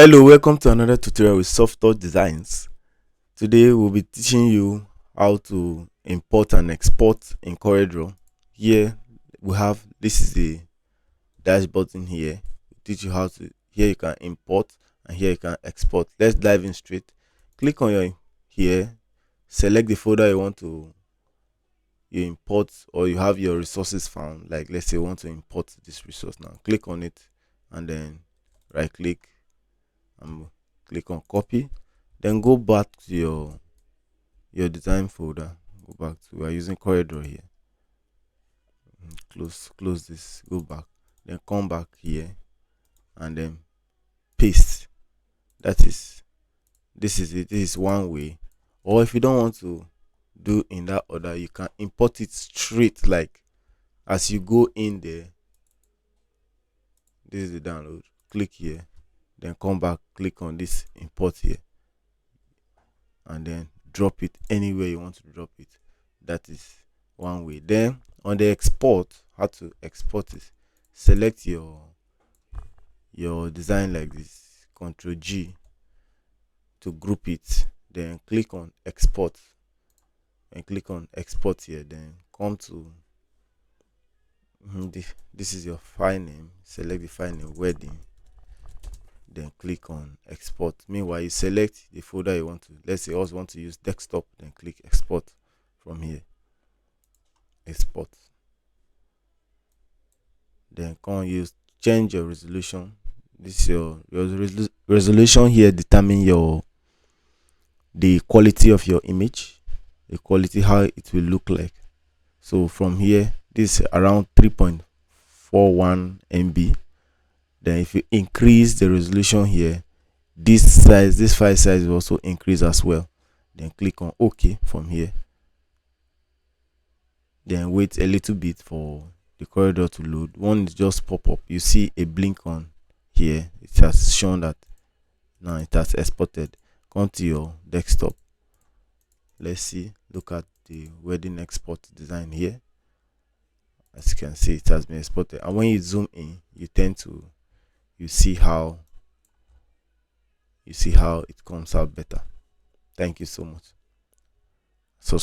Hello, welcome to another tutorial with software designs. Today we'll be teaching you how to import and export in CorelDRAW. Here we have, this is the dash button here. We'll teach you how to, here you can import and here you can export. Let's dive in straight. Click on your here, select the folder you want to import, or you have your resources found. Like let's say you want to import this resource now. Click on it and then right click and click on copy, then go back to your design folder. Go back to, we are using CorelDRAW here. Close this, go back, then come back here and then paste. That is, this is it. This is one way. Or if you don't want to do in that order, you can import it straight, like as you go in there. This is the download. Click here, then come back, click on this import here, and then drop it anywhere you want to drop it. That is one way. Then on the export, how to export it, select your design like this, Ctrl G to group it, then click on export and click on export here, then come to this is your file name, select the file name wedding, then click on export. Meanwhile, you select the folder you want to, let's say I also want to use desktop, then click export from here, export, then come use change your resolution. This is your resolution here determine the quality of your image, the quality, how it will look like. So from here, this is around 3.41 MB. Then if you increase the resolution here, this file size will also increase as well. Then click on OK from here, then wait a little bit for the corridor to load. One is just pop up, you see a blink on here, it has shown that now it has exported. Come to your desktop, let's see, look at the wedding export design here. As you can see, it has been exported, and when you zoom in, you see how it comes out better. Thank you so much. So